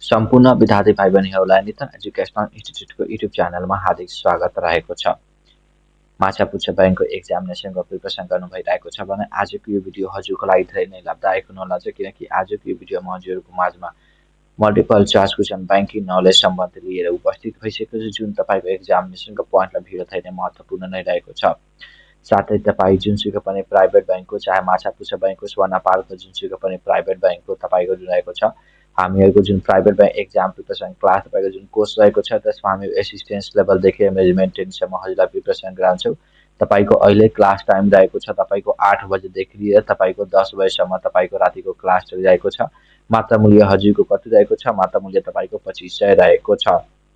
सम्पूर्ण विद्यार्थी भाइ बहिनीहरूलाई नितन एजुकेशनल इन्स्टिट्युटको युट्युब च्यानलमा हार्दिक स्वागत रहेको छ। माछापुच्छ्रे बैंकको एक्जामिनेसनको प्रिपरेसन गर्नु भइरहेको छ भने आजको यो भिडियो हजुरको लागि धेरै नै लाभदायक हुनेवाला छ, किनकि आजको यो भिडियोमा हजुरहरूको माझमा multiple choice question banking knowledge सम्बन्धी लिएर उपस्थित भइसकेको छ, जुन तपाईँको एक्जामिनेसनको पोइन्टलाई भिड धेरै नै महत्त्वपूर्ण नै रहेको छ। साथै तपाईँ जुनसुकै पनि प्राइभेट बैंक हो, चाहे माछापुच्छ्रे बैंक होस् वा नेपालको जुनसुकै पनि प्राइभेट बैंक हो, तपाईँको जुन रहेको छ हामीहरूको जुन private bank exam preparation class तपाईँको जुन कोर्स रहेको छ त्यसमा हामी एसिस्टेन्स लेभलदेखि म्यानेजमेन्ट ट्रेनिङसम्म हजुरलाई प्रिपरेसन गराउँछौँ। तपाईँको अहिले क्लास टाइम रहेको छ तपाईँको 8 बजेदेखि लिएर तपाईँको 10 बजेसम्म तपाईँको रातिको क्लास चलिरहेको छ। मात्र मूल्य हजुरको कति रहेको छ? मात्र मूल्य तपाईँको 2500 रहेको छ।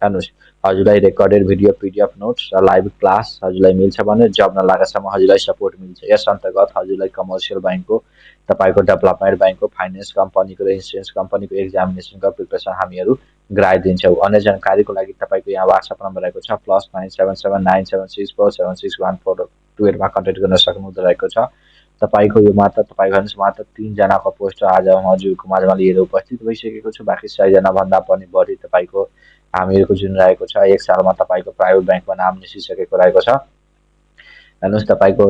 हेर्नुहोस्, हजुरलाई रेकर्डेड भिडियो, पीडीएफ नोट्स र लाइभ क्लास हजुरलाई मिल्छ भने जब नलागेसम्म हजुरलाई सपोर्ट मिल्छ। यस अन्तर्गत हजुरलाई कमर्सियल बैंकको, तपाईँको डेभलपमेन्ट बैंकको, फाइनेन्स कम्पनीको र इन्सुरेन्स कम्पनीको एक्जामिनेसनको प्रिपरेसन हामीहरू गराइदिन्छौँ। अन्य जानकारीको लागि तपाईँको यहाँ वाट्सएप नम्बर रहेको छ +9779764761412मा कन्ट्याक्ट गर्न सक्नुहुँदो रहेको छ। तपाईँको यो मात्र मात्र 3 जनाको पोस्ट आज हजुरको माझमा लिएर उपस्थित भइसकेको छु। बाँकी 100 जना भन्दा पनि बढी तपाईँको हामीहरूको जुन रहेको छ 1 सालमा तपाईँको प्राइभेट बैंकमा नाम निस्किसकेको रहेको छ। हेर्नुहोस्, तपाईँको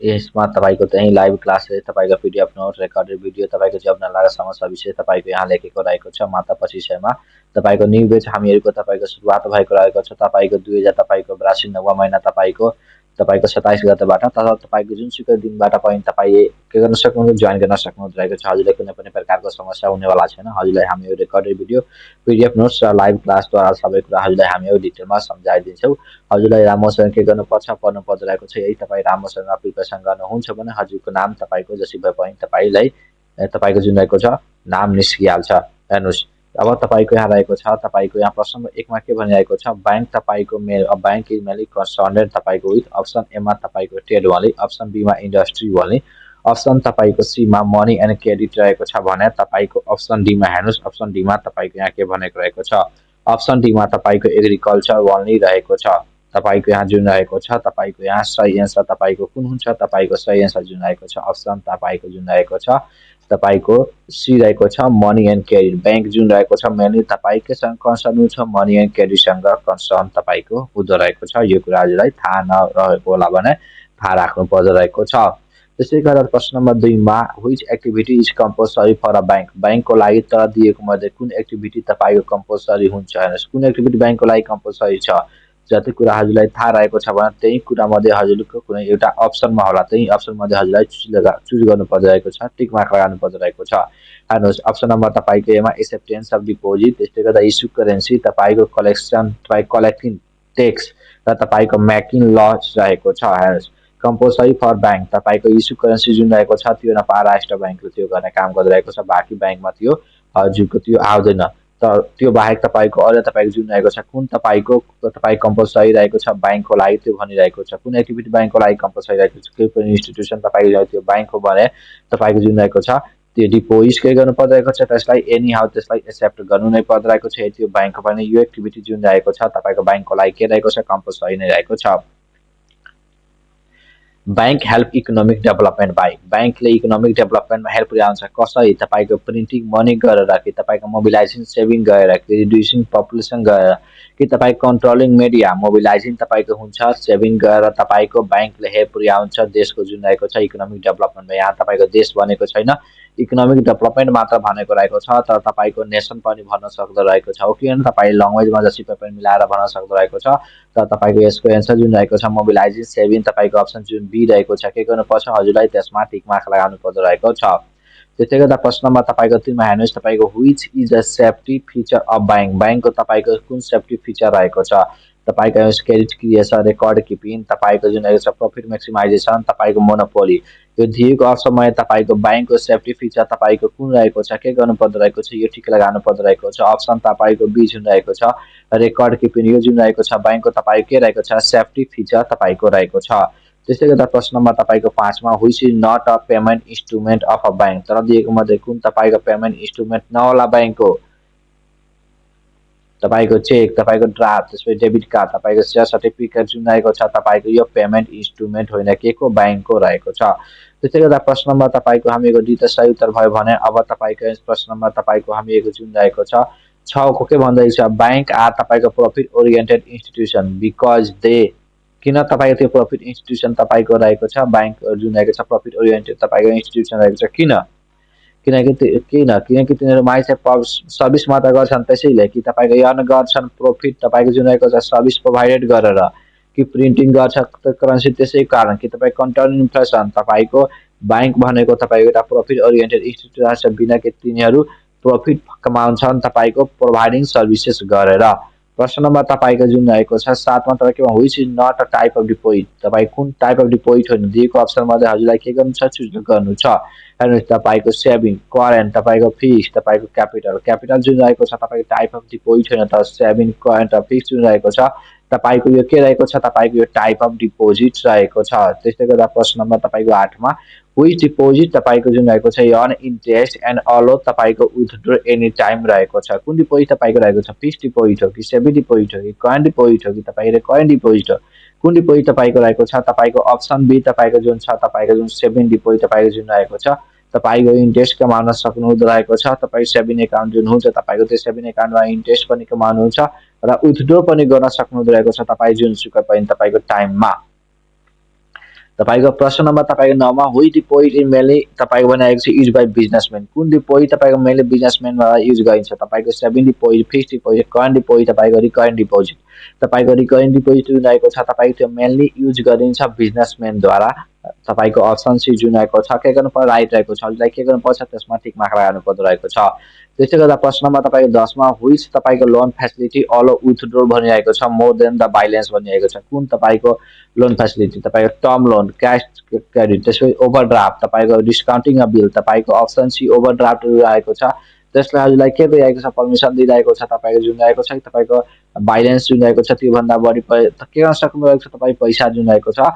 यसमा तपाईँको त्यही लाइभ क्लास तपाईँको पीडीएफ नोट, रेकर्डेड भिडियो तपाईँको जब नलागेसम्म सबै तपाईँको यहाँ लेखेको रहेको छ। मात्र 2500मा तपाईँको न्यू ब्याच हामीहरूको तपाईँको सुरुवात भएको रहेको छ। तपाईँको 2082 9वाँ महिना तपाईँको 27 गतेबाट, तर तपाईँको जुनसुकै दिनबाट पनि तपाईँ के गर्न सक्नुहुन्छ, जोइन गर्न सक्नुहुँदो रहेको छ। हजुरलाई कुनै पनि प्रकारको समस्या हुनेवाला छैन। हजुरलाई हामी रेकर्डेड भिडियो, पीडीएफ नोट्स र लाइभ क्लासद्वारा सबै कुरा हजुरलाई हामी डिटेलमा सम्झाइदिन्छौँ। हजुरलाई राम्रोसँग के गर्नुपर्छ, पढ्नुपर्दो रहेको छ। यही तपाईँ राम्रोसँग प्रिपरेसन गर्नुहुन्छ भने हजुरको नाम तपाईँको जसै भए पनि तपाईँलाई तपाईँको जुन रहेको छ नाम निस्किहाल्छ। हेर्नुहोस्, अब तपाईँको यहाँ रहेको छ तपाईँको यहाँ प्रश्न नम्बर 1मा के भनिरहेको छ, बैंक तपाईँको बैंक इज मेनली कन्सर्न्ड तपाईँको विथ अप्सन एमा तपाईँको ट्रेड ओन्ली, अप्सन बीमा इन्डस्ट्री ओन्ली, अप्सन तपाईँको सीमा मनी एन्ड क्रेडिट रहेको छ भने तपाईँको अप्सन डीमा हेर्नुहोस्, अप्सन डीमा तपाईँको यहाँ के भनेको रहेको छ, अप्सन डीमा तपाईँको एग्रिकल्चर ओन्ली रहेको छ। तपाईँको यहाँ जुन रहेको छ तपाईँको यहाँ सही एन्सर तपाईँको कुन हुन्छ? तपाईँको सही एन्सर जुन रहेको छ अप्सन तपाईँको जुन रहेको छ तपाईँको सी रहेको छ, मनी एन्ड क्रेडिट। बैंक जुन रहेको छ मेनली तपाईँकैसँग कन्सर्न हुन्छ, मनी एन्ड क्रेडिटसँग कन्सर्न तपाईँको हुँदो रहेको छ। यो कुरा हजुरलाई थाहा नरहेको होला भने थाहा राख्नु पर्दो रहेको छ। त्यसै गरेर प्रश्न नम्बर 2मा which activity is compulsory for a bank, बैंकको लागि तर दिएको मध्ये कुन एक्टिभिटी तपाईँको कम्पलसरी हुन्छ? हेर्नुहोस्, कुन एक्टिभिटी बैंकको लागि कम्पलसरी छ? जति कुरा हजुरलाई थाहा रहेको छ भने त्यही कुरा मध्ये हजुरको कुनै एउटा अप्सनमा होला, त्यही अप्सन मध्ये हजुरलाई चुज गर्नु पर्दो रहेको छ, टिक मार्क लगाउनु पर्दो रहेको छ। हेर्नुहोस्, अप्सन नम्बर तपाईँको एमा एक्सेप्टेन्स अफ डिपोजिट, त्यसले गर्दा इस्यु करेन्सी, तपाईँको कलेक्सन, तपाईँ कलेक्टिङ ट्याक्स र तपाईँको मेकिङ लस रहेको छ। हेर्नुहोस्, कम्पलसरी फर बैंक तपाईँको इस्यु करेन्सी जुन रहेको छ त्यो महाराष्ट्र बैंकले त्यो गर्ने काम गरिरहेको छ। बाँकी बैंकमा त्यो हजुरको त्यो आउँदैन। तर त्यो बाहेक तपाईँको अरू तपाईँको जुन रहेको छ कुन तपाईँको कम्पलसरी रहेको छ बैंकको लागि त्यो भनिरहेको छ। कुन एक्टिभिटी बैंकको लागि कम्पलसरी रहेको छ? केही पनि इन्स्टिट्युसन तपाईँको त्यो बैंक हो भने तपाईँको जुन रहेको छ त्यो डिपोजिट के गर्नु परिरहेको छ, त्यसलाई एनी हाउ त्यसलाई एक्सेप्ट गर्नु नै परिरहेको छ। त्यो बैंकको पनि यो एक्टिभिटी जुन रहेको छ तपाईँको बैंकको लागि के रहेको छ, कम्पलसरी नै रहेको छ। Bank help economic development by, बैंकले इकोनोमिक डेभलपमेन्टमा हेल्प पुर्याउँछ। कसरी? तपाईँको प्रिन्टिङ मनी गरेर, कि तपाईँको मोबिलाइजिङ सेभिङ गरेर, कि रिड्युसिङ पपुलेसन गरेर, कि तपाईँको कन्ट्रोलिङ मिडिया मोबिलाइजिङ तपाईँको हुन्छ सेभिङ गरेर तपाईँको बैंकले हेल्प पुर्याउँछ देशको जुन रहेको छ इकोनोमिक डेभलपमेन्टमा। यहाँ तपाईँको देश भनेको छैन, इकोनोमिक डेभलपमेन्ट मात्र भनेको रहेको छ, तर तपाईँको नेसन पनि भन्न सक्दो रहेको छ। हो कि होइन? तपाईँ ल्याङ्ग्वेजमा जसै पनि मिलाएर भन्न सक्दो रहेको छ। तर तपाईँको यसको एन्सर जुन रहेको छ मोबिलाइजिङ सेभिङ तपाईँको अप्सन जुन बी रहेको छ, के गर्नुपर्छ हजुरलाई त्यसमा टिक मार्क लगाउनु पर्दो रहेको छ। त्यसै गर्दा प्रश्न नम्बर तपाईँको 3मा हेर्नुहोस्, तपाईँको which is a safety feature of bank, बैंकको तपाईँको कुन सेफ्टी फिचर रहेको छ? तपाईँको क्रेडिट क्रिएसन, रेकर्ड किपिङ, तपाईँको जुन रहेको छ प्रफिट म्याक्सिमाइजेसन, तपाईँको मोनोपोली। यो दिएको अप्सनमा तपाईँको बैंकको सेफ्टी फिचर तपाईँको कुन रहेको छ, के गर्नु पर्दो रहेको छ? यो टिक लगाउनु पर्दो रहेको छ। अप्सन तपाईँको बी जुन रहेको छ रेकर्ड किपिङ, यो जुन रहेको छ बैंकको तपाईँको के रहेको छ, सेफ्टी फिचर तपाईँको रहेको छ। त्यसै गर्दा प्रश्न नम्बर तपाईँको 5मा which is not a payment instrument of a bank, तर दिएको मध्ये कुन तपाईँको पेमेन्ट इन्स्ट्रुमेन्ट नहोला बैंकको? तपाईँको चेक, तपाईँको ड्राफ्ट, त्यसपछि डेबिट कार्ड, तपाईँको सेयर सर्टिफिकेट जुन रहेको छ तपाईँको यो पेमेन्ट इन्स्ट्रुमेन्ट होइन के को ब्याङ्कको रहेको छ। त्यसले गर्दा प्रश्न नम्बर तपाईँको हामीको डी त सही उत्तर भयो भने अब तपाईँको प्रश्न नम्बर तपाईँको हामीको जुन रहेको छ 6 को के भन्दैछ ब्याङ्क आर तपाईँको profit oriented institution because they किन तपाईँको त्यो प्रफिट इन्स्टिट्युसन तपाईँको रहेको छ ब्याङ्क जुन रहेको छ प्रफिट ओरिएन्टेड तपाईँको इन्स्टिट्युसन रहेको छ किन किनकि तिनीहरू मान्छे सर्भिस मात्र गर्छन् त्यसैले कि तपाईँको अर्न गर्छन् प्रफिट तपाईँको जुन रहेको छ सर्भिस प्रोभाइडेड गरेर कि प्रिन्टिङ गर्छ करेन्सी त्यसै कारण कि तपाईँ कन्ट्रोल इन्फ्लेसन तपाईँको ब्याङ्क भनेको तपाईँको एउटा प्रफिट ओरिएन्टेड इन्स्टिट्युसन छ बिना कि तिनीहरू प्रफिट कमाउँछन् तपाईँको प्रोभाइडिङ सर्भिसेस गरेर। प्रश्न नम्बर तपाईँको जुन रहेको छ 7मा तपाईँको which is not a type of deposit तपाईँ कुन टाइप अफ डिपोजिट होइन दिएको अप्सनमध्ये हजुरलाई के गर्नु छ चुज गर्नु छ। हेर्नुहोस् तपाईँको सेभिङ करेन्ट तपाईँको फिक्स तपाईँको क्यापिटल जुन रहेको छ तपाईँको टाइप अफ डिपोजिट होइन तर सेभिङ करेन्ट र फिक्स जुन रहेको छ तपाईँको यो के रहेको छ तपाईँको यो टाइप अफ डिपोजिट रहेको छ। त्यसले गर्दा प्रश्न नम्बर तपाईँको 8मा व्हिच डिपोजिट तपाईँको जुन रहेको छ अर्न इन्ट्रेस्ट एन्ड अलो तपाईँको विथड्र एनी टाइम रहेको छ। कुन डिपोजिट तपाईँको रहेको छ फिक्स डिपोजिट हो कि सेभिङ डिपोजिट हो कि करेन्ट डिपोजिट हो कि तपाईँको करेन्ट डिपोजिट हो कुन डिपोजिट तपाईँको रहेको छ तपाईँको अप्सन बी तपाईँको जुन छ तपाईँको जुन सेभिङ डिपोजिट तपाईँको जुन रहेको छ तपाईँको इन्ट्रेस्ट कमाउन सक्नुहुँदो रहेको छ। तपाईँ सेभिङ एकाउन्ट जुन हुन्छ तपाईँको त्यो सेभिङ एकाउन्टमा इन्ट्रेस्ट पनि कमाउनुहुन्छ र विथड्र पनि गर्न सक्नुहुँदो रहेको छ तपाईँ जुनसुकै पनि तपाईँको टाइममा। तपाईँको प्रश्न नम्बर तपाईँको 9मा व्हिच डिपोजिट इन मेनली तपाईँको बनाएको छ युज बाई बिजनेसम्यान कुन डिपोजिट तपाईँको मेनली बिजनेसम्यानमा युज गरिन्छ तपाईँको saving deposit fix deposit current deposit तपाईँको रिकरेन्ट डिपोजिट। तपाईँको रिकरेन्ट डिपोजिट जुन रहेको छ तपाईँको त्यो मेनली युज गरिन्छ बिजनेसम्यानद्वारा। तपाईँको अप्सन सी जुन रहेको छ के गर्नुपर्छ राइट रहेको छ हजुरलाई के गर्नुपर्छ त्यसमा टिक मार्क लगाउनुपर्दो रहेको छ। त्यसले गर्दा प्रश्न नम्बर तपाईँको 10मा व्हिच तपाईँको लोन फेसिलिटी अलो विथड्र भनिरहेको छ मोर देन द बाइलेन्स भनिरहेको छ कुन तपाईँको लोन फेसिलिटी तपाईँको टर्म लोन क्यास क्रेडिट त्यसपछि ओभरड्राफ्ट तपाईँको डिस्काउन्टिङ अफ बिल तपाईँको अप्सन सी ओभरड्राफ्ट रहेको छ। त्यसलाई हजुरलाई के दिइरहेको छ पर्मिसन दिइरहेको छ तपाईँको जुन रहेको छ तपाईँको बाइलेन्स जुन रहेको छ त्योभन्दा बढी के गर्न सक्नुभएको छ तपाईँ पैसा जुन रहेको छ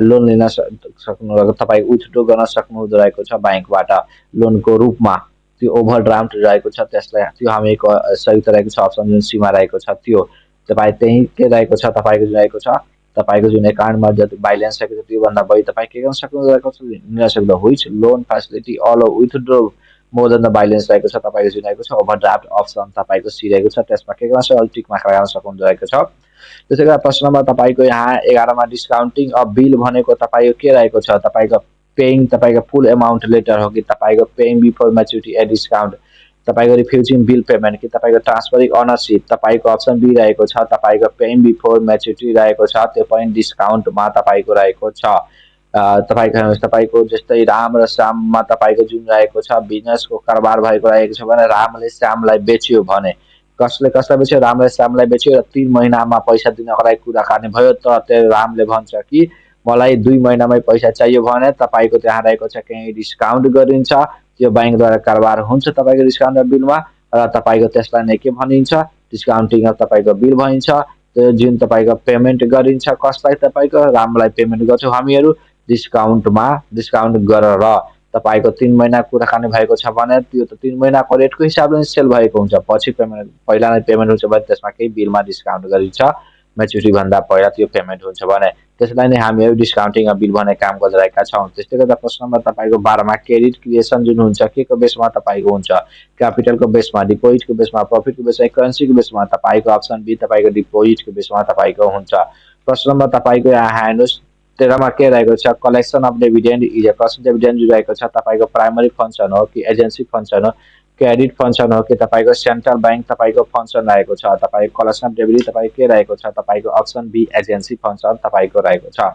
लोन लिन सक्नुभएको तपाईँ विथड्र गर्न सक्नुहुँदो रहेको छ ब्याङ्कबाट लोनको रूपमा त्यो ओभरड्राफ्ट रहेको छ त्यसलाई त्यो हामीको सही रहेको छ अप्सन जुन सीमा रहेको छ त्यो तपाईँ त्यही के रहेको छ तपाईँको जुन रहेको छ तपाईँको जुन एकाउन्टमा जति बाइलेन्स रहेको छ त्योभन्दा बढी तपाईँ के गर्न सक्नुहुँदो रहेको छ लिन सक्दो which loan facility all withdraw more than the balance रहेको छ तपाईँको जुन रहेको छ ओभरड्राफ्ट अप्सन तपाईँको सी रहेको छ त्यसमा के गर्न सक्छ टिक मार्क लगाउन सक्नुहुँदो रहेको छ। त्यसै गरी प्रश्न नम्बर तपाईँको यहाँ 11मा डिस्काउन्टिङ अफ बिल भनेको तपाईँको के रहेको छ तपाईँको पेइङ तपाईँको फुल एमाउन्ट लेटर हो कि तपाईँको पेइङ बिफोर म्याच्युरिटी ए डिस्काउन्ट तपाईँको रिफ्युजिङ बिल पेमेन्ट कि तपाईँको ट्रान्सफरिङ अनरसिप तपाईँको अप्सन बी रहेको छ तपाईँको पेइङ बिफोर म्याच्युरिटी रहेको छ त्यो पनि डिस्काउन्टमा तपाईँको रहेको छ। तपाईँको हेर्नुहोस् तपाईँको जस्तै राम र श्याममा तपाईँको जुन रहेको छ बिजनेसको कारोबार भएको रहेको छ भने रामले श्यामलाई बेच्यो भने कसले कसलाई बेच्यो रामले श्यामलाई बेच्यो र 3 महिनामा पैसा दिनको लागि कुराकानी भयो तर त्यो रामले भन्छ कि मलाई 2 महिनामै पैसा चाहियो भने तपाईँको त्यहाँ रहेको छ केही डिस्काउन्ट गरिन्छ त्यो ब्याङ्कद्वारा कारोबार हुन्छ तपाईँको डिस्काउन्ट बिलमा र तपाईँको त्यसलाई नै के भनिन्छ डिस्काउन्टिङ अफ तपाईँको बिल भनिन्छ। त्यो जुन तपाईँको पेमेन्ट गरिन्छ कसलाई तपाईँको रामलाई पेमेन्ट गर्छौँ हामीहरू डिस्काउन्ट गरेर तपाईँको 3 महिना कुराकानी भएको छ भने त्यो त 3 महिनाको रेटको हिसाबले सेल भएको हुन्छ पछि पेमेन्ट पहिला नै पेमेन्ट हुन्छ भने त्यसमा केही बिलमा डिस्काउन्ट गरिन्छ म्याच्युरिटी भन्दा पहिला त्यो पेमेन्ट हुन्छ भने त्यसलाई नै हामीहरू डिस्काउन्टिङ अफ बिल भन्ने काम गरिरहेका छौँ। त्यसले गर्दा प्रश्न नम्बर तपाईँको 12मा क्रेडिट क्रिएसन जुन हुन्छ के को बेसमा तपाईँको हुन्छ क्यापिटलको बेसमा डिपोजिटको बेसमा प्रफिटको बेसमा करेन्सीको बेसमा तपाईँको अप्सन बी तपाईँको डिपोजिटको बेसमा तपाईँको हुन्छ। प्रश्न नम्बर तपाईँको यहाँ हेर्नुहोस् 13मा के रहेको छ collection of dividend is a collection dividend जो रहेको छ तपाईँको प्राइमरी फङ्सन हो कि एजेन्सी फङ्सन हो क्रेडिट फङ्सन हो कि तपाईँको सेन्ट्रल ब्याङ्क तपाईँको फङ्सन रहेको छ तपाईँको कलेक्सन अफ डिभिडेन्ड तपाईँ के रहेको छ तपाईँको अप्सन बी एजेन्सी फङ्सन तपाईँको रहेको छ।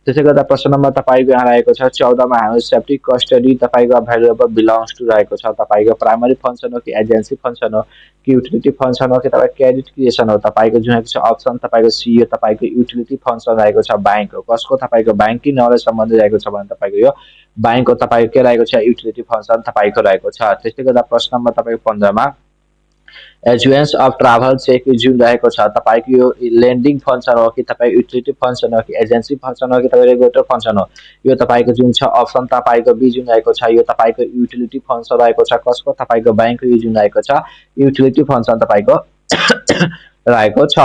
त्यसै गर्दा प्रश्न नम्बर तपाईँको यहाँ रहेको छ 14मा हाम्रो सेफ्टी कस्टडी तपाईँको भ्यालुएबल बिलोङ्स टु रहेको छ तपाईँको प्राइमरी फङ्सन हो कि एजेन्सी फङ्सन हो कि युटिलिटी फङ्सन हो कि तपाईँ क्रेडिट क्रिएसन हो तपाईँको जुन छ अप्सन तपाईँको सी हो तपाईँको युटिलिटी फङ्सन रहेको छ ब्याङ्क हो कसको तपाईँको ब्याङ्किङ नलेज सम्बन्धी रहेको छ भने तपाईँको यो ब्याङ्कको तपाईँको के रहेको छ युटिलिटी फङ्सन तपाईँको रहेको छ। त्यसले गर्दा प्रश्न नम्बर तपाईँको 15मा एजुएन्स अफ ट्राभल चेक जुन रहेको छ तपाईँको यो लेन्डिङ फङ्सन हो कि तपाईँ युटिलिटी फङ्सन हो कि एजेन्सी फङ्सन हो कि तपाईँ रेगुलेटर फङ्सन हो यो तपाईँको जुन छ अप्सन तपाईँको बी जुन रहेको छ यो तपाईँको युटिलिटी फङ्सन रहेको छ कसको तपाईँको ब्याङ्कको यो जुन रहेको छ युटिलिटी फङ्सन तपाईँको रहेको छ।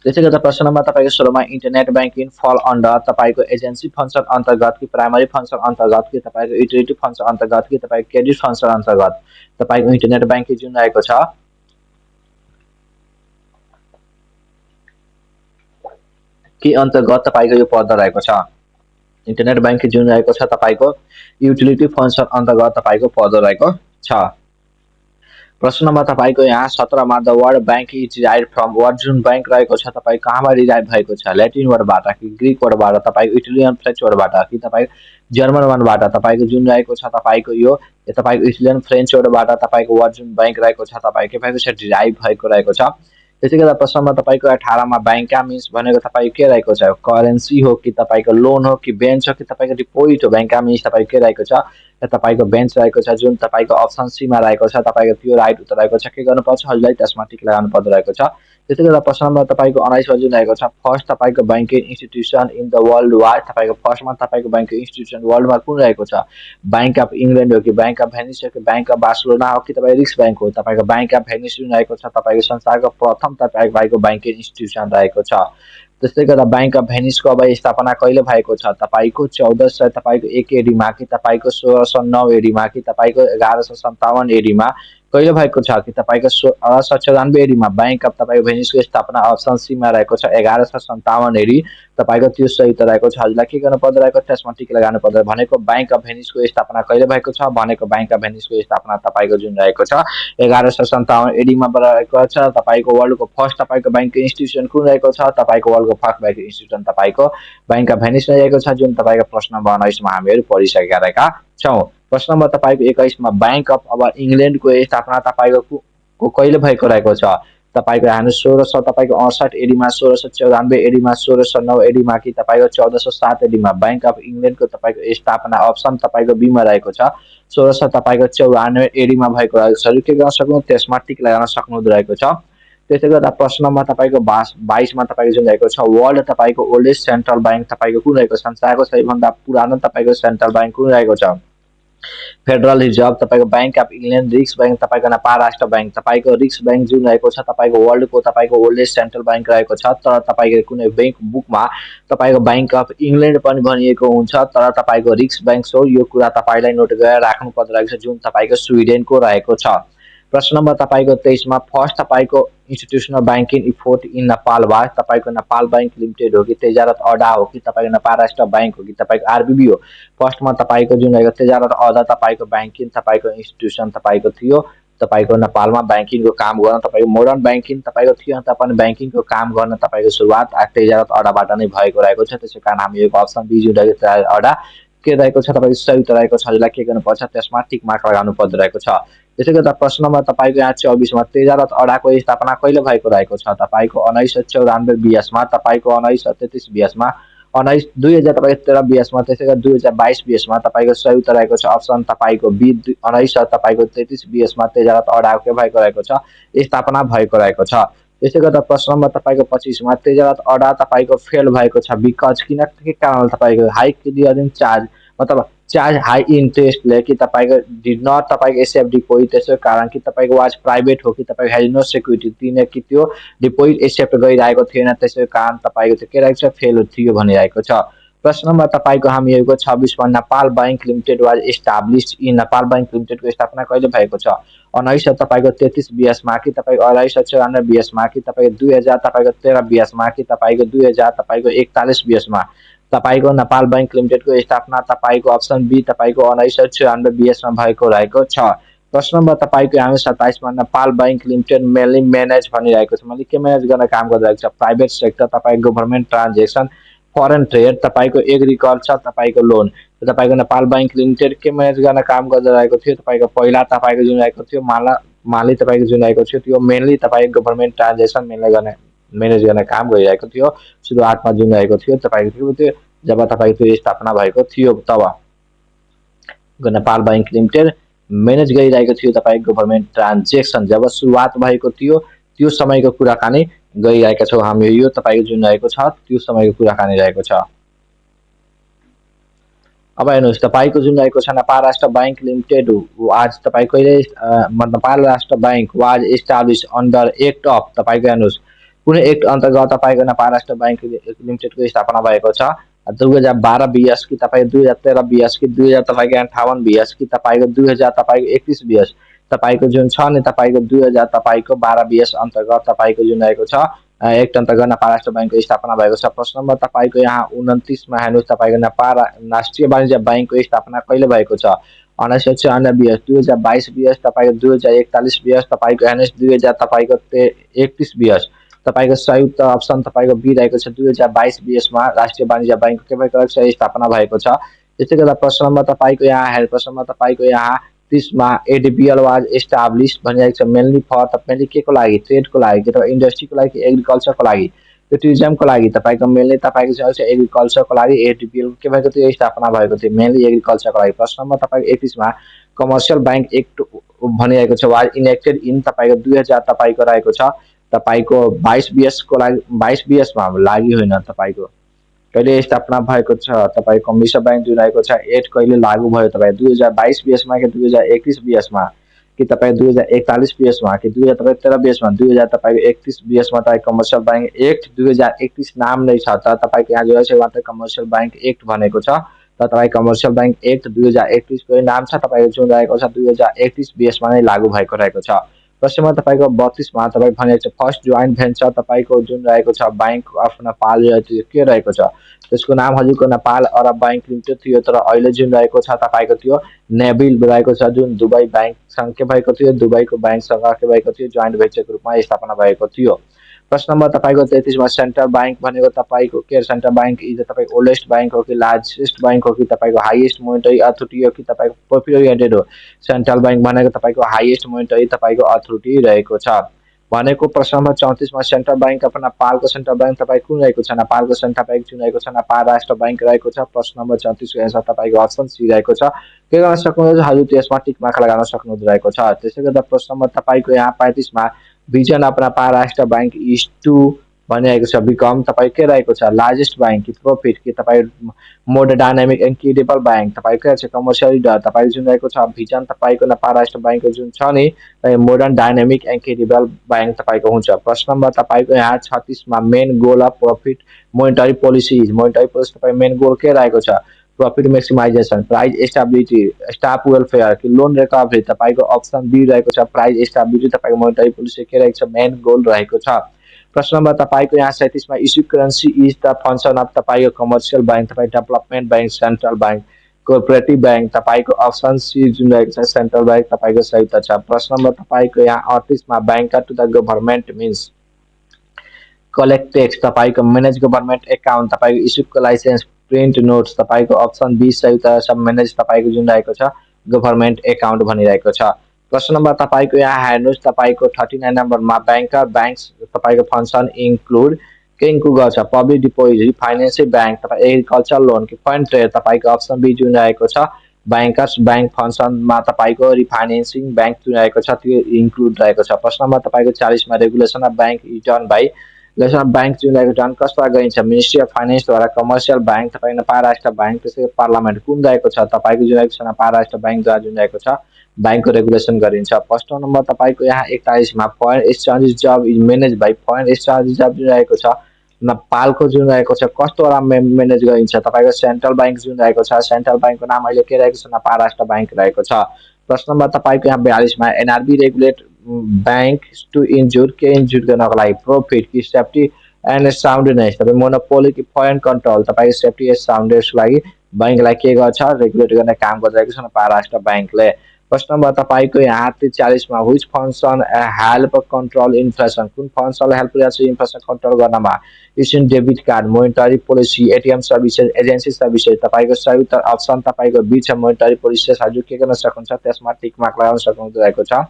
त्यसै गर्दा प्रश्न नम्बर तपाईँको 16 मा इन्टरनेट ब्याङ्किङ फल अन्डर तपाईँको एजेन्सी फङ्सन अन्तर्गत कि प्राइमरी फङ्सन अन्तर्गत कि तपाईँको युटिलिटी फङ्सन अन्तर्गत कि तपाईँको क्रेडिट फङ्सन अन्तर्गत तपाईँको इन्टरनेट ब्याङ्किङ जुन रहेको छ के अन्तर्गत तपाईँको यो पर्दो रहेको छ। इन्टरनेट ब्याङ्किङ जुन रहेको छ तपाईँको युटिलिटी फङ्सन अन्तर्गत तपाईँको पर्दो रहेको छ। प्रश्न नम्बर तपाईँको यहाँ 17 मा the word bank is derive from word जुन ब्याङ्क रहेको छ तपाईँ कहाँबाट डिराइभ भएको छ, ल्याटिन वर्डबाट कि ग्रिक वर्डबाट, तपाईँको इटालियन फ्रेन्च वर्डबाट कि तपाईँको जर्मन वर्डबाट तपाईँको जुन रहेको छ तपाईँको यो तपाईँको इटालियन फ्रेन्च वर्डबाट तपाईँको वर्ड जुन ब्याङ्क रहेको छ तपाईँको के भएको छ डिराइभ भएको रहेको छ। त्यसै गर्दा प्रश्नमा तपाईँको 18 मा ब्याङ्का मिन्स भनेको तपाईँको के रहेको छ, करेन्सी हो कि तपाईँको लोन हो कि बेन्च हो कि तपाईँको डिपोजिट हो। ब्याङ्का मिन्स तपाईँको के रहेको छ तपाईँको बेन्च रहेको छ जुन तपाईँको अप्सन सीमा रहेको छ तपाईँको त्यो राइट उत्तर रहेको छ। के गर्नुपर्छ हजुरलाई त्यसमा टिक लगाउनु पर्दो रहेको छ। त्यसै गर्दा प्रश्न नम्बर तपाईँको 19 मा जुन रहेको छ फर्स्ट तपाईँको banking institution in the world wide तपाईँको फर्स्टमा तपाईँको ब्याङ्किङ इन्स्टिट्युसन वर्ल्डमा कुन रहेको छ, ब्याङ्क अफ इङ्ल्यान्ड हो कि ब्याङ्क अफ भेनिस हो कि ब्याङ्क अफ बार्सिलोना हो कि तपाईँ रिक्स ब्याङ्क हो। तपाईँको ब्याङ्क अफ भेनिस जुन रहेको छ तपाईँको संसारको प्रथम तपाईँको ब्याङ्किङ इन्स्टिट्युसन रहेको छ। त्यस्तै गर्दा ब्याङ्क अफ भेनिसको अब स्थापना कहिले भएको छ तपाईँको 1400 तपाईँको 1 एडीमा कि तपाईँको 1609 एडीमा कि तपाईँको 1157 एडीमा कहिले भएको छ कि तपाईँको 1894 एडीमा ब्याङ्क अफ तपाईँको भेनिसको स्थापना अप्सन सीमा रहेको छ 1157 एडी तपाईँको त्यो सही उत्तर रहेको छ। हजुरलाई के गर्नु पर्दो रहेको त्यसमा टिक लगाउनु पर्दो भनेको ब्याङ्क अफ भेनिसको स्थापना कहिले भएको छ भनेको ब्याङ्क अफ भेनिसको स्थापना तपाईँको जुन रहेको छ 1157 एडीमा रहेको छ। तपाईँको वर्ल्डको फर्स्ट तपाईँको ब्याङ्किङ इन्स्टिट्युसन कुन रहेको छ तपाईँको वर्ल्डको फर्स्ट ब्याङ्किङ इन्स्टिट्युसन तपाईँको ब्याङ्क अफ भेनिस रहेको छ जुन तपाईँको प्रश्न नम्बर 19 मा हामीहरू पढिसकेका रहेका छौँ। प्रश्न नम्बर तपाईँको 21 मा ब्याङ्क अफ अब इङ्ल्यान्डको स्थापना तपाईँको कहिले भएको रहेको छ तपाईँको हामी 1600 तपाईँको 68 एडीमा 1694 एडीमा 1609 एडीमा कि तपाईँको 1407 एडीमा ब्याङ्क अफ इङ्ल्यान्डको तपाईँको स्थापना अप्सन तपाईँको बीमा रहेको छ 1600 तपाईँको 94 एडीमा भएको रहेको छ। के गर्न सक्नु त्यसमा टिक लगाउन सक्नु रहेको छ। त्यसै गर्दा प्रश्न नम्बर तपाईँको 22 मा तपाईँको जुन रहेको छ वर्ल्ड तपाईँको ओल्डेस्ट सेन्ट्रल ब्याङ्क तपाईँको कुन रहेको छ, संसारको सबैभन्दा पुरानो तपाईँको सेन्ट्रल ब्याङ्क कुन रहेको छ, फेडरल रिजर्भ तपाईँको ब्याङ्क अफ इङ्ल्यान्ड, रिक्स ब्याङ्क तपाईँको नेपाल राष्ट्र ब्याङ्क तपाईँको रिक्स ब्याङ्क जुन रहेको छ तपाईँको वर्ल्डको तपाईँको ओल्डेस्ट सेन्ट्रल ब्याङ्क रहेको छ। तर तपाईँको कुनै ब्याङ्क बुकमा तपाईँको ब्याङ्क अफ इङ्ल्यान्ड पनि भनिएको हुन्छ तर तपाईँको रिक्स ब्याङ्क हो यो कुरा तपाईँलाई नोट गरेर राख्नु पर्दो रहेको छ जुन तपाईँको स्विडेनको रहेको छ। प्रश्न नम्बर तपाईँको 23 मा फर्स्ट तपाईँको institutional banking effort in Nepal वा तपाईँको नेपाल ब्याङ्क लिमिटेड हो कि तेजारत अड्डा हो कि तपाईँको नेपाल राष्ट्र ब्याङ्क हो कि तपाईँको आरबिबी हो। फर्स्टमा तपाईँको जुन रहेको तेजारत अड्डा तपाईँको ब्याङ्किङ तपाईँको इन्स्टिट्युसन तपाईँको थियो तपाईँको नेपालमा ब्याङ्किङको काम गर्न तपाईँको मोडर्न ब्याङ्किङ तपाईँको थियो तपाईँ ब्याङ्किङको काम गर्न तपाईँको सुरुवात तेजारत अड्डाबाट नै भएको रहेको छ। त्यसै कारण हामी यो अप्सन बी जुन रहेको तेजारत अड्डा के रहेको छ तपाईँको सही उत्तर रहेको छ। हजुरलाई के गर्नुपर्छ त्यसमा टिक मार्क लगाउनु पर्दो रहेको छ। त्यसै गर्दा प्रश्न नम्बर तपाईँको यहाँ 24 मा तेजारत अड्डाको स्थापना कहिले भएको रहेको छ तपाईँको 1994 20 तपाईँको 1933 20 2013 20 त्यसै गरी 2022 20 तपाईँको सही उत्तर रहेको छ अप्सन तपाईँको बी 1933 20 तेजारत अड्डाको के भएको रहेको छ स्थापना भएको रहेको छ। त्यसै गर्दा प्रश्न नम्बर तपाईँको 25 मा तेजारत अड्डा तपाईँको फेल भएको छ बिकज किन के कारण तपाईँको हाई क्लियरिङ चार्ज मतलब चार्ज हाई इन्ट्रेस्टले कि तपाईँको डिड नट तपाईँको एसेप्ट डिपोजिट त्यसै कारण कि तपाईँको वाज प्राइभेट हो कि तपाईँको हेज नो सेक्युरिटी तिनीहरू कि त्यो डिपोजिट एक्सेप्ट गरिरहेको थिएन त्यसै कारण तपाईँको त्यो के रहेको छ फेल थियो भनिरहेको छ। प्रश्न नम्बर तपाईँको हामी हेरेको 26 मा Nepal bank limited was established in Nepal bank लिमिटेडको स्थापना कहिले भएको छ 1900 तपाईँको 33 20 मा कि तपाईँको 1994 20 मा कि तपाईँको 2000 तपाईँको 13 20 मा कि तपाईँको 2000 तपाईँको 41 20 मा तपाईँको नेपाल ब्याङ्क लिमिटेडको स्थापना तपाईँको अप्सन बी तपाईँको 1994 20 मा भएको रहेको छ। प्रश्न नम्बर तपाईँको हामी 27 मा Nepal bank limited mainly manage भनिरहेको छ मैले के म्यानेज गर्न काम गरिरहेको छ प्राइभेट सेक्टर तपाईँको गभर्मेन्ट ट्रान्जेक्सन फरेन ट्रेड तपाईँको एग्रिकल्चर तपाईँको लोन तपाईँको नेपाल ब्याङ्क लिमिटेड के म्यानेज गर्न काम गरिरहेको थियो तपाईँको पहिला तपाईँको जुन रहेको थियो माली तपाईँको जुन रहेको थियो त्यो मेनली तपाईँको गभर्मेन्ट ट्रान्जेक्सन म्यानेज गर्ने काम गरिरहेको थियो। सुरुवातमा जुन रहेको थियो तपाईँको त्यो जब तपाईँको त्यो स्थापना भएको थियो तब नेपाल ब्याङ्क लिमिटेड म्यानेज गरिरहेको थियो तपाईँको गभर्मेन्ट ट्रान्जेक्सन जब सुरुवात भएको थियो त्यो समयको कुराकानी गरिरहेका छौँ हामी यो तपाईँको जुन रहेको छ त्यो समयको कुराकानी रहेको छ। अब हेर्नुहोस् तपाईँको जुन रहेको छ नेपाल राष्ट्र बैंक लिमिटेड वाज तपाईँको नेपाल राष्ट्र bank was establish under act of तपाईँको हेर्नुहोस् कुनै एक्ट अन्तर्गत तपाईँको नेपाल राष्ट्र बैंक लिमिटेडको स्थापना भएको छ 2012 बीएस कि तपाईँ 2013 बीएस कि 2000 तपाईँको 58 बीएस कि तपाईँको 2000 तपाईँको 31 बीएस तपाईँको जुन छ नि तपाईँको 2000 तपाईँको 12 बीएस अन्तर्गत तपाईँको जुन रहेको छ एक्ट अन्तर्गत नेपाल राष्ट्र बैंकको स्थापना भएको छ। प्रश्न नम्बर तपाईँको यहाँ 29मा हेर्नुहोस् तपाईँको नेपाल राष्ट्रिय वाणिज्य बैंकको स्थापना कहिले भएको छ 1994 बीएस 2022 बीएस तपाईँको 2041 बीएस तपाईँको हेर्नुहोस् 2000 तपाईँको 31 बीएस तपाईँको संयुक्त अप्सन तपाईँको बी रहेको छ 2022 बीएसमा राष्ट्रिय वाणिज्य बैंक के भएको छ स्थापना भएको छ। त्यस्तै गर्दा प्रश्न नम्बर तपाईँको यहाँ प्रश्न नम्बर तपाईँको यहाँ 30मा एडिबिएल वाज एस्टाब्लिस भनिरहेको छ मेनली फर मेनली के को लागि ट्रेडको लागि कि तपाईँ इन्डस्ट्रीको लागि एग्रिकल्चरको लागि त्यो टुरिज्मको लागि तपाईँको मेनली तपाईँको छ एग्रिकल्चरको लागि एडिबिएल के भएको थियो स्थापना भएको थियो मेनली एग्रिकल्चरको लागि। प्रश्न नम्बर तपाईँको 31मा कमर्सियल बैंक एक्ट भनिरहेको छ वाज इनेक्टेड इन तपाईँको 2000 तपाईँको रहेको छ तपाईँको 22 बीएसको लागि 22 बीएसमा लागि होइन तपाईँको कहिले स्थापना भएको छ तपाईँको विश्व बैंक जुन रहेको छ एक्ट कहिले लागू भयो तपाईँ 2022 बीएसमा कि 2021 बीएसमा कि तपाईँ 2041 बीएसमा कि 2013 बीएसमा 2031 बीएसमा तपाईँ कमर्सियल बैंक एक्ट 2031 नाम नै छ तर तपाईँको यहाँ जो रहेछ मात्र कमर्सियल बैंक एक्ट भनेको छ तर तपाईँ कमर्सियल बैंक एक्ट 2031 को नाम छ तपाईँको जुन रहेको छ 2031 बीएसमा नै लागू भएको रहेको छ। प्रश्नमा तपाईँको 32मा तपाईँ भनेको छ फर्स्ट जोइन्ट भेन्चर तपाईँको जुन रहेको छ बैंक अफ नेपाल के रहेको छ त्यसको नाम हजुरको नेपाल अरब बैंक लिमिटेड थियो तर अहिले जुन रहेको छ तपाईँको त्यो नेभिल रहेको छ जुन दुबई बैंकसँग के भएको थियो दुबईको बैंकसँग के भएको थियो जोइन्ट भेन्चरको रूपमा स्थापना भएको थियो। प्रश्न नम्बर तपाईँको 33मा सेन्ट्रल बैंक भनेको तपाईँको के सेन्ट्रल बैंक इज तपाईँको ओल्डेस्ट बैंक हो कि लार्जेस्ट बैंक हो कि तपाईँको हाइएस्ट मोनिटरी अथोरिटी हो कि तपाईँको प्रोफिट ओरिएन्टेड हो। सेन्ट्रल बैंक भनेको तपाईँको हाइएस्ट मोनिटरी तपाईँको अथोरिटी रहेको छ भनेको। प्रश्न नम्बर 34मा सेन्ट्रल बैंक अफ नेपालको सेन्ट्रल बैंक तपाईँ कुन रहेको छ नेपालको सेन्ट्रल बैंक जुन रहेको छ नेपाल राष्ट्र बैंक रहेको छ। प्रश्न नम्बर 34को एन्सर तपाईँको अप्सन सी रहेको छ। के गर्न सक्नुहुन्छ हजुर त्यसमा टिक मार्क लगाउन सक्नुहुँदो रहेको छ। त्यसै गर्दा प्रश्न नम्बर तपाईँको यहाँ 35मा vision of नेपाल राष्ट्र बैंक इज टू भनिरहेको छ बिकम तपाईँ के रहेको छ लार्जेस्ट बैंक कि प्रोफिट कि तपाईँ more dynamic and credible bank तपाईँ के छ कमर्सियल लिडर तपाईँ जुन रहेको छ भिजन तपाईँको नेपाल राष्ट्र बैंकको जुन छ नि modern dynamic and credible bank तपाईँको हुन्छ। प्रश्न नम्बर तपाईँको यहाँ 36मा main goal of profit monetary policy तपाईँ मेन गोल के रहेको छ profit maximisation price stability staff welfare कि लोन रिकभरी तपाईँको अप्सन बी रहेको छ प्राइस स्टेबिलिटी तपाईँको मोनिटरी पोलिसी के रहेको छ मेन गोल रहेको छ। प्रश्न नम्बर तपाईँको यहाँ 37मा issue currency is the function of तपाईँको कमर्सियल बैंक तपाईँ development bank central bank cooperative bank तपाईँको अप्सन सी जुन रहेको छ सेन्ट्रल बैंक तपाईँको सही त छ। प्रश्न नम्बर तपाईँको यहाँ 38मा bank to the government means collect tax तपाईँको मैनेज गभर्नमेन्ट एकाउन्ट तपाईँको इस्युको लाइसेन्स प्रिन्ट नोट्स तपाईँको अप्सन बी सही त सब मैनेज तपाईँको जुन रहेको छ गभर्नमेन्ट एकाउन्ट भनिरहेको छ। प्रश्न नम्बर तपाईँको यहाँ हेर्नुहोस् तपाईँको 39 नम्बरमा बैंकर बैंक्स तपाईँको फंक्शन इन्क्लुड के इन्क्लुड गर्छ पब्लिक डिपोजिट फाइनेन्सियल बैंक तपाईँ एग्रिकल्चर लोन कि फरेन ट्रेड तपाईँको अप्सन बी जुन रहेको छ बैंकर्स बैंक फंक्शनमा तपाईँको रिफाइनेन्सिङ बैंक जुन रहेको छ त्यो इन्क्लुड रहेको छ। प्रश्न नम्बर तपाईँको 40मा regulation of bank is done by regulation of bank जुन रहेको डन कसबाट गरिन्छ मिनिस्ट्री अफ फाइनेन्सद्वारा कमर्सियल बैंक तपाईँ नेपाल राष्ट्र बैंक त्यसै पार्लियामेन्ट कुन रहेको छ तपाईँको जुन रहेको छ नेपाल राष्ट्र बैंकद्वारा जुन रहेको छ बैंकको रेगुलेसन गरिन्छ। प्रश्न नम्बर तपाईँको यहाँ 41मा foreign exchange job is manage by foreign exchange job जुन रहेको छ नेपालको जुन रहेको छ कस्तोद्वारा म्यानेज गरिन्छ तपाईँको सेन्ट्रल बैंक जुन रहेको छ सेन्ट्रल बैंकको नाम अहिले के रहेको छ नेपाल राष्ट्र बैंक रहेको छ। प्रश्न नम्बर तपाईँको यहाँ 42मा एनआरबी रेगुलेट बैंक टु इन्जुर के इन्जुर गर्नको लागि प्रॉफिट कि सेफ्टी एन्ड साउन्डनेस तपाईँ मोनोपोली कि फरेन कन्ट्रोल तपाईँको सेफ्टी एन्ड साउन्डनेसको लागि बैंकलाई के गर्छ रेगुलेट गर्ने काम गरिरहेको छ नेपाल राष्ट्र बैंकले। प्रश्न नम्बर तपाईँको यहाँ 43मा which function help control inflation कुन फंक्शनले हेल्प गरिरहेको छ इन्फ्लेसन कन्ट्रोल गर्नमा issuing debit card monetary policy ATM services agency services तपाईँको संयुक्त अप्सन तपाईँको बी छ मोनिटरी पोलिसी हजुर के गर्न सक्नुहुन्छ त्यसमा टिक मार्क लगाउन सक्नुहुँदो छ।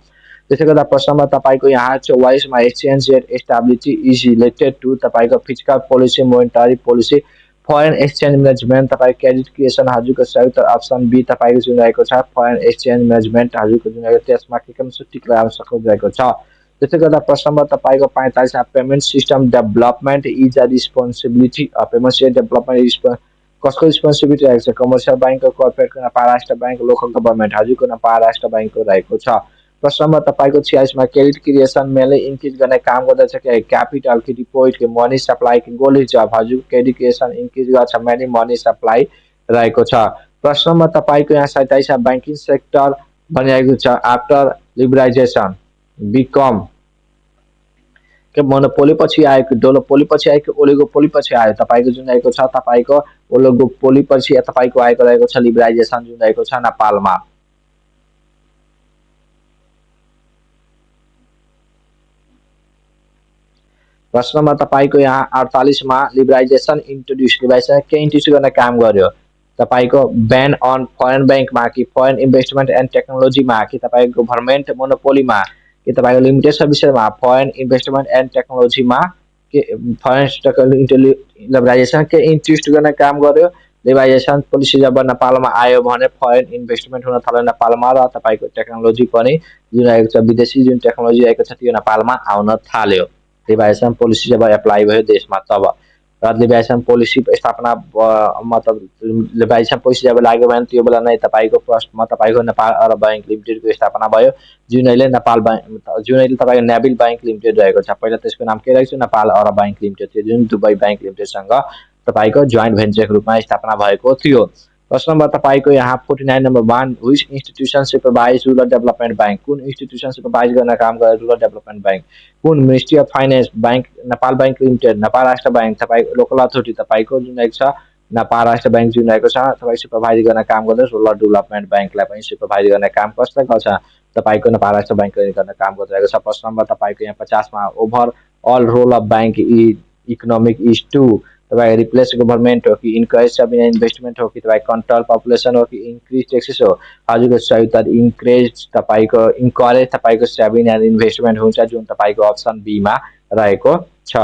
त्यसै गर्दा प्रश्न नम्बर तपाईँको यहाँ 44मा exchange rate stability is related to तपाईँको physical policy monetary policy foreign exchange management तपाईँ क्रेडिट क्रिएसन हजुरको संयुक्त अप्सन बी तपाईँको जुन रहेको छ फरेन एक्सचेन्ज म्यानेजमेन्ट हजुरको जुन रहेको त्यसमा के टिक लगाउन सक्नुभएको छ। त्यसै गर्दा प्रश्न नम्बर तपाईँको 45मा payment system development is a responsibility payment system development कसको रेस्पोन्सिबिलिटी रहेको छ, कमर्सियल बैंक, कर्पोरेटको, नेपाल राष्ट्र बैंक, लोकल गभर्मेन्ट हजुरको नेपाल राष्ट्र बैंकको रहेको छ। प्रश्न नम्बर तपाईँको 46 मा क्रेडिट क्रिएसन मेनली इन्क्रिज गर्ने काम गर्दछ कि क्यापिटल कि डिपोजिट कि मनी सप्लाई कि गोल रिजर्भ हजुर क्रेडिट क्रिएसन इन्क्रिज गर्छ मेनली मनी सप्लाई रहेको छ। प्रश्न नम्बर तपाईँको यहाँ 27 मा बैंकिङ सेक्टर भनिरहेको छ आफ्टर लिबरलाइजेसन बिकम के मोनोपोली पछि आयो कि डोलोपोली पछि आयो कि ओलिगोपोली पछि आयो, तपाईँको जुन रहेको छ तपाईँको ओलिगोपोली पछि तपाईँको आएको रहेको छ लिबरलाइजेसन जुन रहेको छ नेपालमा। प्रश्न नम्बर तपाईँको यहाँ 48 मा लिबरलाइजेसन के इन्ट्रोड्युस गर्ने काम गर्यो, तपाईँको बैन अन फरेन बैंकमा कि फरेन इन्भेस्टमेन्ट एन्ड टेक्नोलोजीमा कि तपाईँको गभर्मेन्ट मोनोपोलीमा कि तपाईँको लिमिटेड सर्भिसेसमा फरेन इन्भेस्टमेन्ट एन्ड टेक्नोलोजीमा कि फरेन लिबरलाइजेसन के इन्ट्रोड्युस गर्ने काम गर्यो। लिबरलाइजेसन पोलिसी जब नेपालमा आयो भने फरेन इन्भेस्टमेन्ट हुन थाल्यो नेपालमा र तपाईँको टेक्नोलोजी पनि जुन रहेको छ विदेशी जुन टेक्नोलोजी रहेको छ त्यो नेपालमा आउन थाल्यो। लिबरलाइजेसन पोलिसी जब एप्लाई भयो देशमा तब र लिबरलाइजेसन पोलिसी स्थापना मतलब लिबरलाइजेसन पोलिसी जब लाग्यो भने त्यो बेला नै तपाईँको फर्स्टमा तपाईँको नेपाल अरब बैंक लिमिटेडको स्थापना भयो जुन अहिले नेपाल बैंक जुन अहिले तपाईँको नेभिल बैंक लिमिटेड रहेको छ। पहिला त्यसको नाम के रहेको छ नेपाल अरब बैंक लिमिटेड थियो जुन दुबई बैंक लिमिटेडसँग तपाईँको जोइन्ट भेन्चरको रूपमा स्थापना भएको थियो। प्रश्न नम्बर तपाईँको यहाँ 49 number 1 which institution supervise rural development bank, कुन इन्स्टिट्युसन सुपरभाइज गर्न काम गरे रुरल डेभलपमेन्ट बैंक, कुन ministry of finance bank Nepal bank limited Nepal राष्ट्र बैंक तपाईँको लोकल अथोरिटी तपाईँको जुन रहेको छ नेपाल राष्ट्र बैंक जुन रहेको छ तपाईँ सुपरभाइज गर्न काम गर्दै रुरल डेभलपमेन्ट बैंकलाई पनि सुपरभाइज गर्ने काम कसले गर्छ तपाईँको नेपाल राष्ट्र बैंकले गर्न काम गरिरहेको छ। प्रश्न नम्बर तपाईँको यहाँ 50 मा over all role of bank economic is to तपाईँ रिप्लेस गभर्मेन्ट हो कि इन्करेज सेभिङ इन्भेस्टमेन्ट हो कि तपाईँ कन्ट्रोल पपुलेसन हो कि इन्क्रिज टैक्सेस हो। हजुरको सही उत्तर इन्करेज तपाईँको सेभिङ एन्ड इन्भेस्टमेन्ट हुन्छ जुन तपाईँको अप्सन बी मा रहेको छ।